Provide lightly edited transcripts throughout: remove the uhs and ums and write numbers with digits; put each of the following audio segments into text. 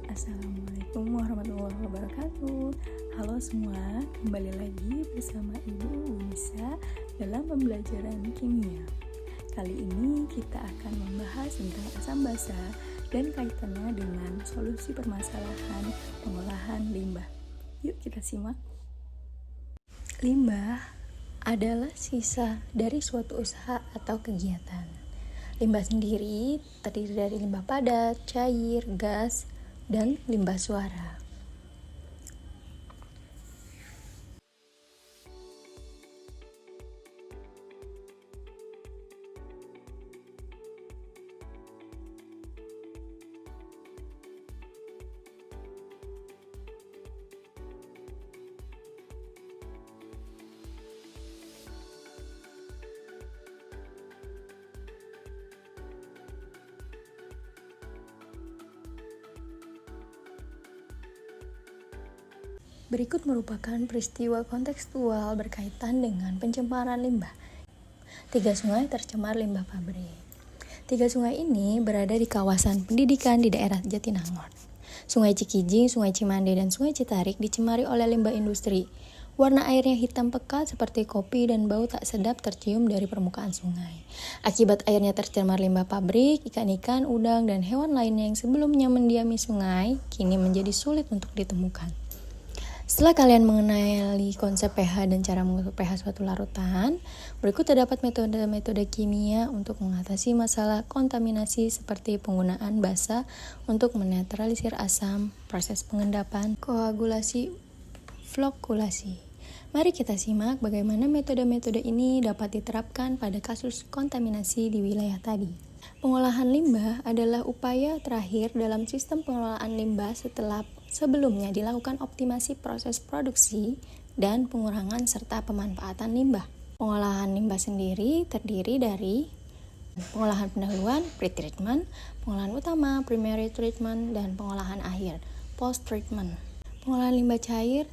Assalamualaikum warahmatullahi wabarakatuh. Halo semua, kembali lagi bersama Ibu Unisa dalam pembelajaran kimia. Kali ini kita akan membahas tentang asam basa dan kaitannya dengan solusi permasalahan pengolahan limbah. Yuk kita simak. Limbah adalah sisa dari suatu usaha atau kegiatan. Limbah sendiri terdiri dari limbah padat, cair, gas, dan limbah suara. Berikut merupakan peristiwa kontekstual berkaitan dengan pencemaran limbah. 3 sungai tercemar limbah pabrik. 3 sungai ini berada di kawasan pendidikan di daerah Jatinangor. Sungai Cikijing, Sungai Cimande, dan Sungai Citarik dicemari oleh limbah industri. Warna airnya hitam pekat seperti kopi dan bau tak sedap tercium dari permukaan sungai. Akibat airnya tercemar limbah pabrik, ikan-ikan, udang, dan hewan lainnya yang sebelumnya mendiami sungai, kini menjadi sulit untuk ditemukan. Setelah kalian mengenali konsep pH dan cara mengukur pH suatu larutan, berikut terdapat metode-metode kimia untuk mengatasi masalah kontaminasi seperti penggunaan basa untuk menetralisir asam, proses pengendapan, koagulasi, flokulasi. Mari kita simak bagaimana metode-metode ini dapat diterapkan pada kasus kontaminasi di wilayah tadi. Pengolahan limbah adalah upaya terakhir dalam sistem pengelolaan limbah setelah sebelumnya dilakukan optimasi proses produksi dan pengurangan serta pemanfaatan limbah. Pengolahan limbah sendiri terdiri dari pengolahan pendahuluan, pre-treatment, pengolahan utama, primary treatment, dan pengolahan akhir, post-treatment. Pengolahan limbah cair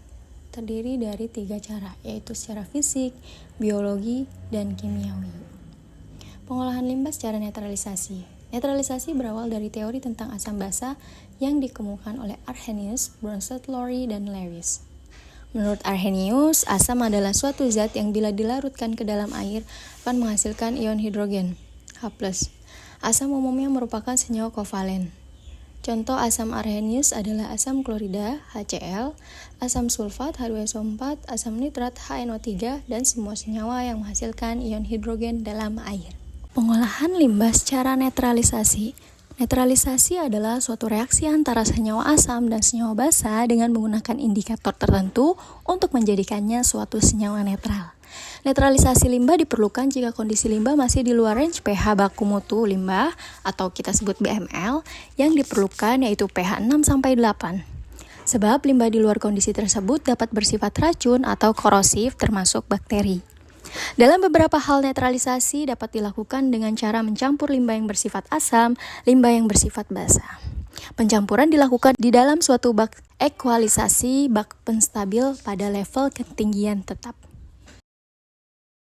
terdiri dari 3 cara, yaitu secara fisik, biologi, dan kimiawi. Pengolahan limbah secara netralisasi. Netralisasi berawal dari teori tentang asam basa yang dikemukakan oleh Arrhenius, Bronsted, Lowry, dan Lewis. Menurut Arrhenius, asam adalah suatu zat yang bila dilarutkan ke dalam air akan menghasilkan ion hidrogen, H+. Asam umumnya merupakan senyawa kovalen. Contoh asam Arrhenius adalah asam klorida, HCl, asam sulfat, H2SO4, asam nitrat, HNO3, dan semua senyawa yang menghasilkan ion hidrogen dalam air. Pengolahan limbah secara netralisasi. Netralisasi adalah suatu reaksi antara senyawa asam dan senyawa basa dengan menggunakan indikator tertentu untuk menjadikannya suatu senyawa netral. Netralisasi limbah diperlukan jika kondisi limbah masih di luar range pH baku mutu limbah atau kita sebut BML yang diperlukan, yaitu pH 6-8. Sebab limbah di luar kondisi tersebut dapat bersifat racun atau korosif termasuk bakteri. Dalam beberapa hal, netralisasi dapat dilakukan dengan cara mencampur limbah yang bersifat asam, limbah yang bersifat basa. Pencampuran dilakukan di dalam suatu bak ekualisasi bak penstabil pada level ketinggian tetap.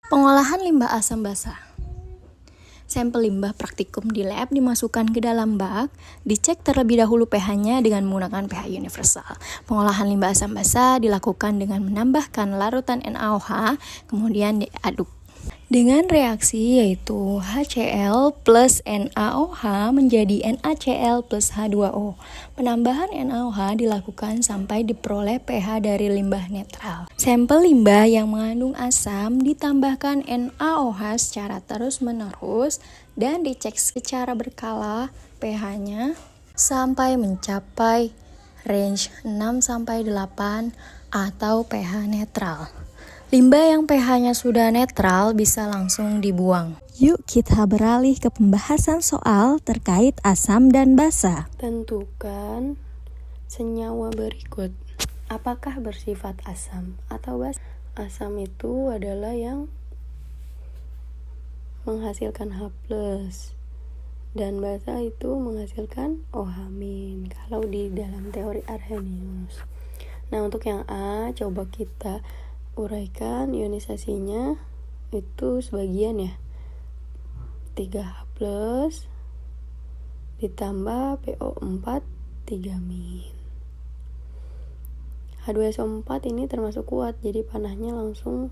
Pengolahan limbah asam basa. Sampel limbah praktikum di lab dimasukkan ke dalam bak, dicek terlebih dahulu pH-nya dengan menggunakan pH universal. Pengolahan limbah asam basa dilakukan dengan menambahkan larutan NaOH, kemudian diaduk dengan reaksi yaitu HCl plus NaOH menjadi NaCl plus H2O. Penambahan NaOH dilakukan sampai diperoleh pH dari limbah netral. Sampel limbah yang mengandung asam ditambahkan NaOH secara terus-menerus dan dicek secara berkala pH-nya sampai mencapai range 6-8 atau pH netral. Limbah yang pH-nya sudah netral bisa langsung dibuang. Yuk kita beralih ke pembahasan soal terkait asam dan basa. Tentukan senyawa berikut. Apakah bersifat asam atau basa? Asam itu adalah yang menghasilkan H+, dan basa itu menghasilkan OH- kalau di dalam teori Arrhenius. Nah, untuk yang A, coba kita uraikan ionisasinya itu sebagian ya, 3H+ ditambah PO4 3 min. H2SO4 ini termasuk kuat, jadi panahnya langsung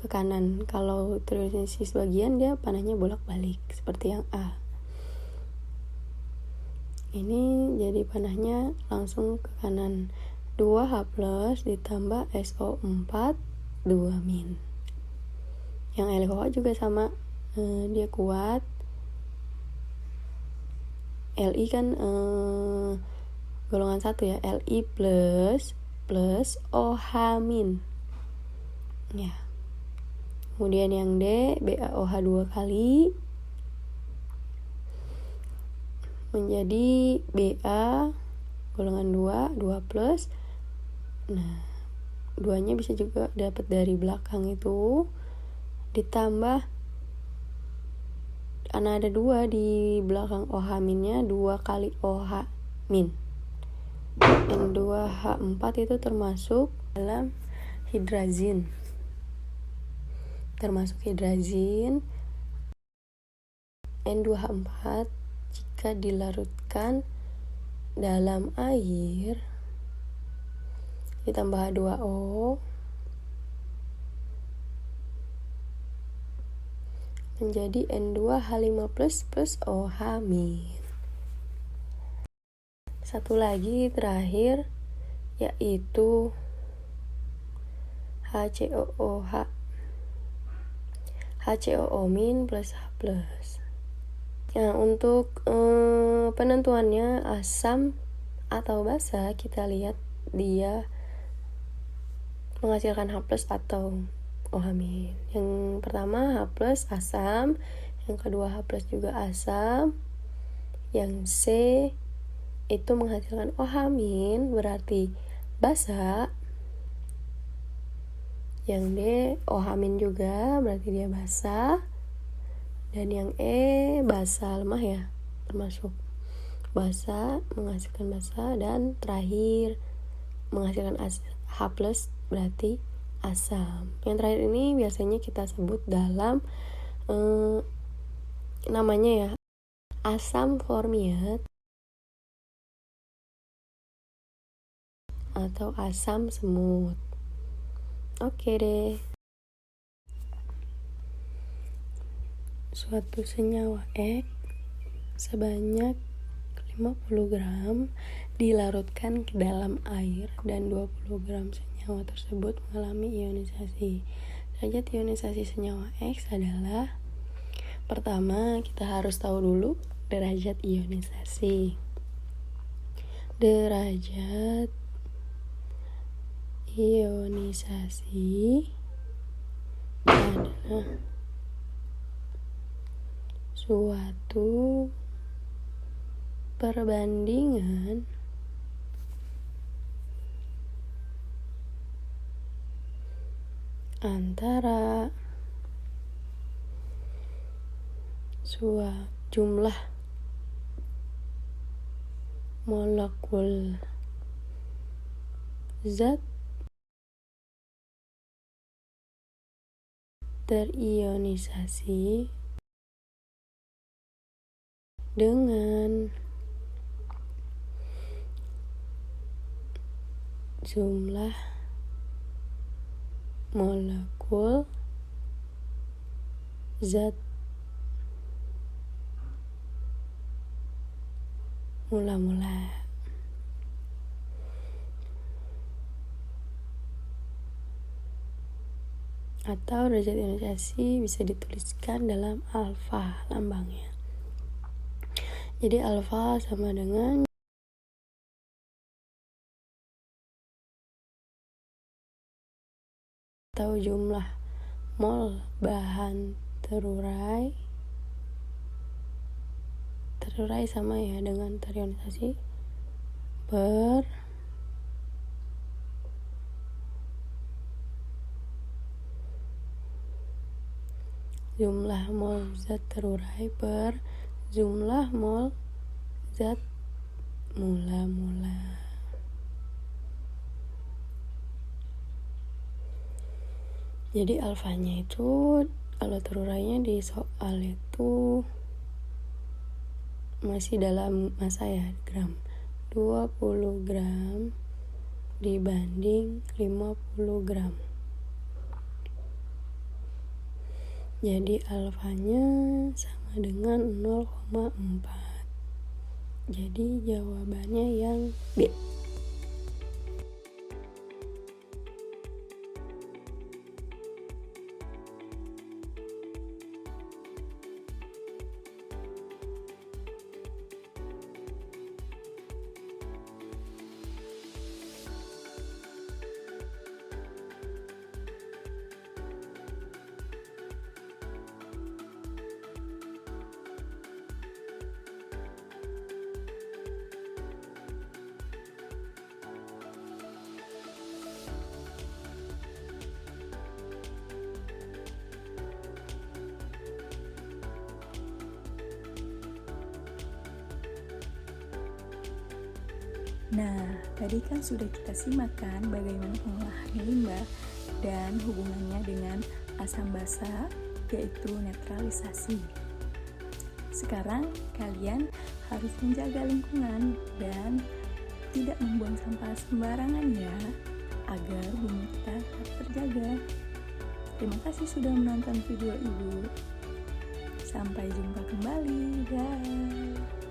ke kanan. Kalau triionisasi sebagian dia panahnya bolak-balik seperti yang A. Ini jadi panahnya langsung ke kanan. 2H+ ditambah SO4 2 min. Yang LCOH juga sama, dia kuat. Li kan golongan 1 ya, Li plus OH min. Ya. Kemudian yang D, BaOH 2 kali menjadi Ba golongan 2 plus. Nah, 2-nya bisa juga dapat dari belakang itu, ditambah karena ada 2 di belakang OH minnya, 2 kali OH min. N2H4 itu termasuk dalam hidrazin. N2H4 jika dilarutkan dalam air ditambah H2O menjadi N2H5+ plus OH min. Satu lagi terakhir yaitu HCOOH, HCOO min plus H+. Nah, untuk penentuannya asam atau basa, kita lihat dia menghasilkan H+ atau OH min. Yang pertama H+ asam, yang kedua H+ juga asam, yang C itu menghasilkan OH min berarti basa, yang D OH min juga berarti dia basa, dan yang E basa lemah ya, termasuk basa, menghasilkan basa, dan terakhir menghasilkan H+ berarti asam. Yang terakhir ini biasanya kita sebut dalam namanya ya, asam formiat atau asam semut. Oke deh. Suatu senyawa X sebanyak 50 gram dilarutkan ke dalam air dan 20 gram senyawa tersebut mengalami ionisasi. Derajat ionisasi senyawa X adalah, pertama kita harus tahu dulu derajat ionisasi. Derajat ionisasi adalah suatu perbandingan antara jumlah molekul zat terionisasi dengan jumlah molekul zat mula-mula. Atau derajat ionisasi bisa dituliskan dalam alfa lambangnya. Jadi alfa sama dengan atau jumlah mol bahan terurai sama ya dengan terionisasi per jumlah mol zat terurai per jumlah mol zat mula-mula. Jadi alfanya itu kalau terurainya di soal itu masih dalam massa ya, gram. 20 gram dibanding 50 gram. Jadi alfanya sama dengan 0,4. Jadi jawabannya yang B. Nah, tadi kan sudah kita simakkan bagaimana pengolahan limbah dan hubungannya dengan asam basa, yaitu netralisasi. Sekarang kalian harus menjaga lingkungan dan tidak membuang sampah sembarangan ya, agar bumi kita tetap terjaga. Terima kasih sudah menonton video Ibu. Sampai jumpa kembali. Dah.